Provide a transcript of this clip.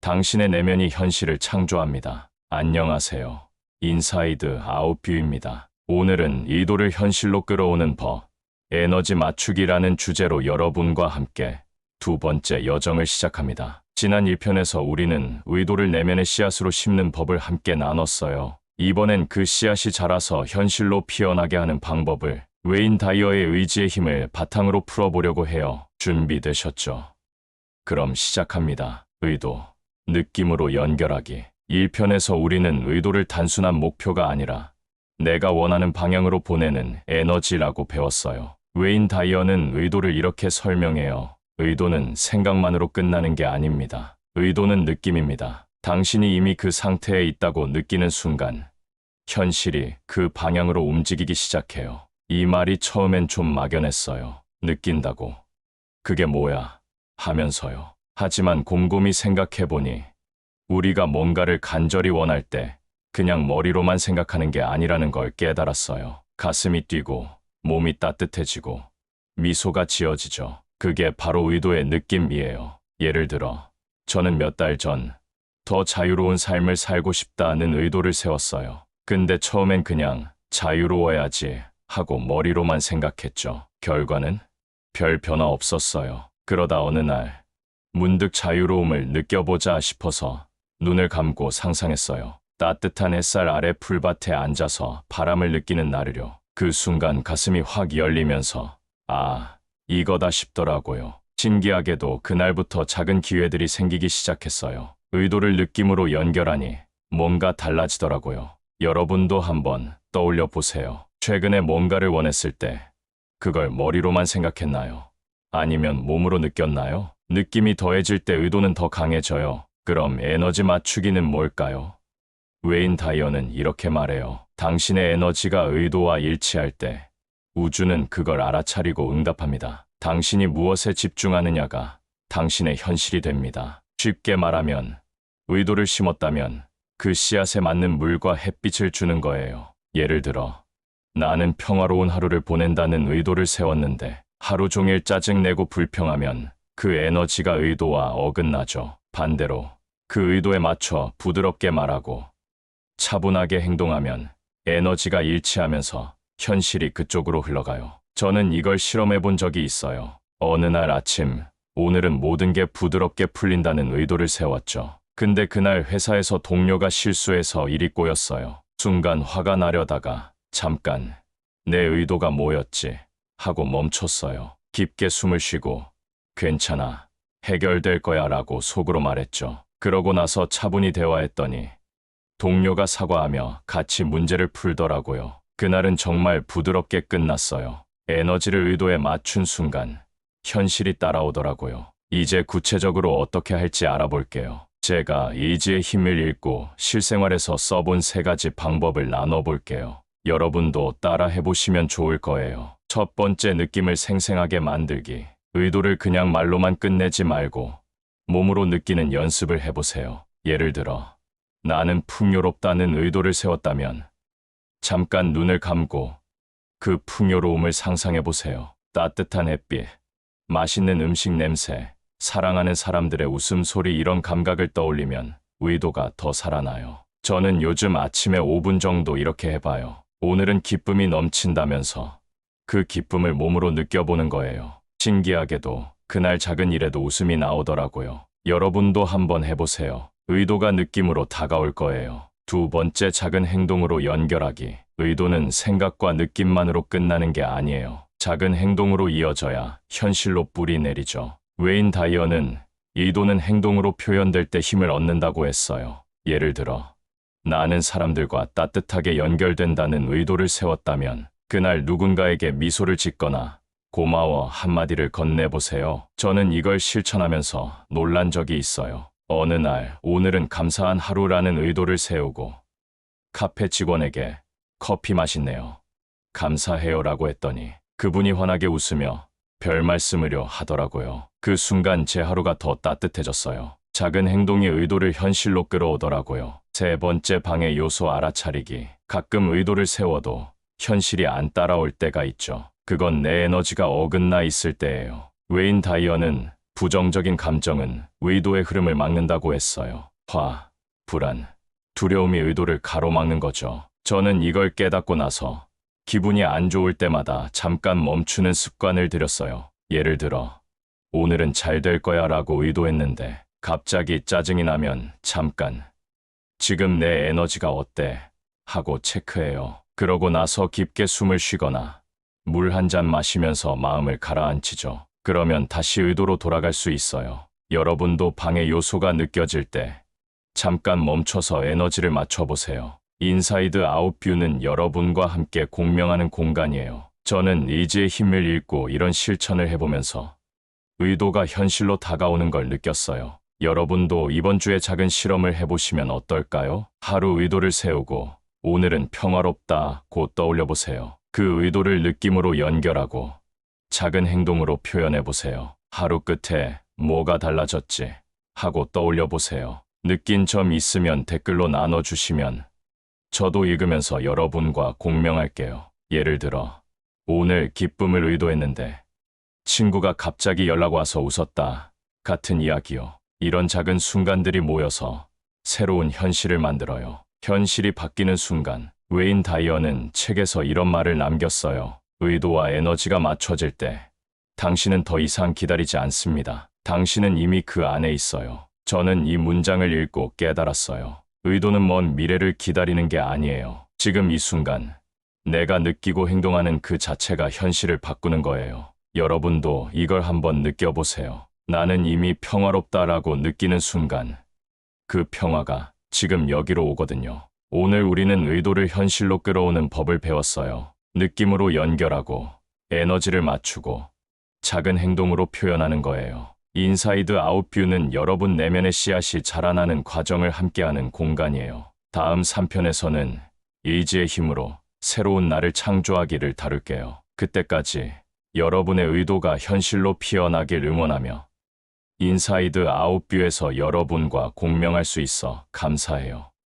당신의 내면이 현실을 창조합니다. 안녕하세요. 인사이드 아웃 뷰입니다. 오늘은 의도를 현실로 끌어오는 법, 에너지 맞추기라는 주제로 여러분과 함께 두 번째 여정을 시작합니다. 지난 1편에서 우리는 의도를 내면의 씨앗으로 심는 법을 함께 나눴어요. 이번엔 그 씨앗이 자라서 현실로 피어나게 하는 방법을 웨인 다이어의 의지의 힘을 바탕으로 풀어보려고 해요. 준비되셨죠? 그럼 시작합니다. 의도, 느낌으로 연결하기. 1편에서 우리는 의도를 단순한 목표가 아니라 내가 원하는 방향으로 보내는 에너지라고 배웠어요. 웨인 다이어는 의도를 이렇게 설명해요. 의도는 생각만으로 끝나는 게 아닙니다. 의도는 느낌입니다. 당신이 이미 그 상태에 있다고 느끼는 순간 현실이 그 방향으로 움직이기 시작해요. 이 말이 처음엔 좀 막연했어요. 느낀다고. 그게 뭐야? 하면서요. 하지만 곰곰이 생각해보니 우리가 뭔가를 간절히 원할 때 그냥 머리로만 생각하는 게 아니라는 걸 깨달았어요. 가슴이 뛰고 몸이 따뜻해지고 미소가 지어지죠. 그게 바로 의도의 느낌이에요. 예를 들어 저는 몇 달 전 더 자유로운 삶을 살고 싶다는 의도를 세웠어요. 근데 처음엔 그냥 자유로워야지 하고 머리로만 생각했죠. 결과는 별 변화 없었어요. 그러다 어느 날 문득 자유로움을 느껴보자 싶어서 눈을 감고 상상했어요. 따뜻한 햇살 아래 풀밭에 앉아서 바람을 느끼는 나르려. 그 순간 가슴이 확 열리면서 아, 이거다 싶더라고요. 신기하게도 그날부터 작은 기회들이 생기기 시작했어요. 의도를 느낌으로 연결하니 뭔가 달라지더라고요. 여러분도 한번 떠올려 보세요. 최근에 뭔가를 원했을 때 그걸 머리로만 생각했나요? 아니면 몸으로 느꼈나요? 느낌이 더해질 때 의도는 더 강해져요. 그럼 에너지 맞추기는 뭘까요? 웨인 다이어는 이렇게 말해요. 당신의 에너지가 의도와 일치할 때 우주는 그걸 알아차리고 응답합니다. 당신이 무엇에 집중하느냐가 당신의 현실이 됩니다. 쉽게 말하면 의도를 심었다면 그 씨앗에 맞는 물과 햇빛을 주는 거예요. 예를 들어 나는 평화로운 하루를 보낸다는 의도를 세웠는데 하루 종일 짜증내고 불평하면 그 에너지가 의도와 어긋나죠. 반대로 그 의도에 맞춰 부드럽게 말하고 차분하게 행동하면 에너지가 일치하면서 현실이 그쪽으로 흘러가요. 저는 이걸 실험해 본 적이 있어요. 어느 날 아침, 오늘은 모든 게 부드럽게 풀린다는 의도를 세웠죠. 근데 그날 회사에서 동료가 실수해서 일이 꼬였어요. 순간 화가 나려다가 잠깐 내 의도가 뭐였지 하고 멈췄어요. 깊게 숨을 쉬고 괜찮아, 해결될 거야 라고 속으로 말했죠. 그러고 나서 차분히 대화했더니 동료가 사과하며 같이 문제를 풀더라고요. 그날은 정말 부드럽게 끝났어요. 에너지를 의도에 맞춘 순간 현실이 따라오더라고요. 이제 구체적으로 어떻게 할지 알아볼게요. 제가 의지의 힘을 읽고 실생활에서 써본 3가지 방법을 나눠볼게요. 여러분도 따라 해보시면 좋을 거예요. 첫 번째, 느낌을 생생하게 만들기. 의도를 그냥 말로만 끝내지 말고 몸으로 느끼는 연습을 해보세요. 예를 들어 나는 풍요롭다는 의도를 세웠다면 잠깐 눈을 감고 그 풍요로움을 상상해보세요. 따뜻한 햇빛, 맛있는 음식 냄새, 사랑하는 사람들의 웃음소리, 이런 감각을 떠올리면 의도가 더 살아나요. 저는 요즘 아침에 5분 정도 이렇게 해봐요. 오늘은 기쁨이 넘친다면서 그 기쁨을 몸으로 느껴보는 거예요. 신기하게도 그날 작은 일에도 웃음이 나오더라고요. 여러분도 한번 해보세요. 의도가 느낌으로 다가올 거예요. 두 번째, 작은 행동으로 연결하기. 의도는 생각과 느낌만으로 끝나는 게 아니에요. 작은 행동으로 이어져야 현실로 뿌리 내리죠. 웨인 다이어는 의도는 행동으로 표현될 때 힘을 얻는다고 했어요. 예를 들어 나는 사람들과 따뜻하게 연결된다는 의도를 세웠다면 그날 누군가에게 미소를 짓거나 고마워 한마디를 건네보세요. 저는 이걸 실천하면서 놀란 적이 있어요. 어느 날 오늘은 감사한 하루라는 의도를 세우고 카페 직원에게 커피 맛있네요, 감사해요라고 했더니 그분이 환하게 웃으며 별 말씀을요 하더라고요. 그 순간 제 하루가 더 따뜻해졌어요. 작은 행동이 의도를 현실로 끌어오더라고요. 세 번째, 방해 요소 알아차리기. 가끔 의도를 세워도 현실이 안 따라올 때가 있죠. 그건 내 에너지가 어긋나 있을 때예요. 웨인 다이어는 부정적인 감정은 의도의 흐름을 막는다고 했어요. 화, 불안, 두려움이 의도를 가로막는 거죠. 저는 이걸 깨닫고 나서 기분이 안 좋을 때마다 잠깐 멈추는 습관을 들였어요. 예를 들어, 오늘은 잘 될 거야 라고 의도했는데 갑자기 짜증이 나면 잠깐, 지금 내 에너지가 어때? 하고 체크해요. 그러고 나서 깊게 숨을 쉬거나 물 한 잔 마시면서 마음을 가라앉히죠. 그러면 다시 의도로 돌아갈 수 있어요. 여러분도 방해 요소가 느껴질 때 잠깐 멈춰서 에너지를 맞춰보세요. 인사이드 아웃 뷰는 여러분과 함께 공명하는 공간이에요. 저는 의지의 힘을 잃고 이런 실천을 해보면서 의도가 현실로 다가오는 걸 느꼈어요. 여러분도 이번 주에 작은 실험을 해보시면 어떨까요? 하루 의도를 세우고 오늘은 평화롭다고 떠올려보세요. 그 의도를 느낌으로 연결하고 작은 행동으로 표현해보세요. 하루 끝에 뭐가 달라졌지? 하고 떠올려보세요. 느낀 점 있으면 댓글로 나눠주시면 저도 읽으면서 여러분과 공명할게요. 예를 들어, 오늘 기쁨을 의도했는데 친구가 갑자기 연락 와서 웃었다. 같은 이야기요. 이런 작은 순간들이 모여서 새로운 현실을 만들어요. 현실이 바뀌는 순간, 웨인 다이어는 책에서 이런 말을 남겼어요. 의도와 에너지가 맞춰질 때 당신은 더 이상 기다리지 않습니다. 당신은 이미 그 안에 있어요. 저는 이 문장을 읽고 깨달았어요. 의도는 먼 미래를 기다리는 게 아니에요. 지금 이 순간, 내가 느끼고 행동하는 그 자체가 현실을 바꾸는 거예요. 여러분도 이걸 한번 느껴보세요. 나는 이미 평화롭다라고 느끼는 순간, 그 평화가 지금 여기로 오거든요. 오늘 우리는 의도를 현실로 끌어오는 법을 배웠어요. 느낌으로 연결하고, 에너지를 맞추고, 작은 행동으로 표현하는 거예요. 인사이드 아웃 뷰는 여러분 내면의 씨앗이 자라나는 과정을 함께하는 공간이에요. 다음 3편에서는 의지의 힘으로 새로운 나를 창조하기를 다룰게요. 그때까지 여러분의 의도가 현실로 피어나길 응원하며 인사이드 아웃 뷰에서 여러분과 공명할 수 있어 감사해요.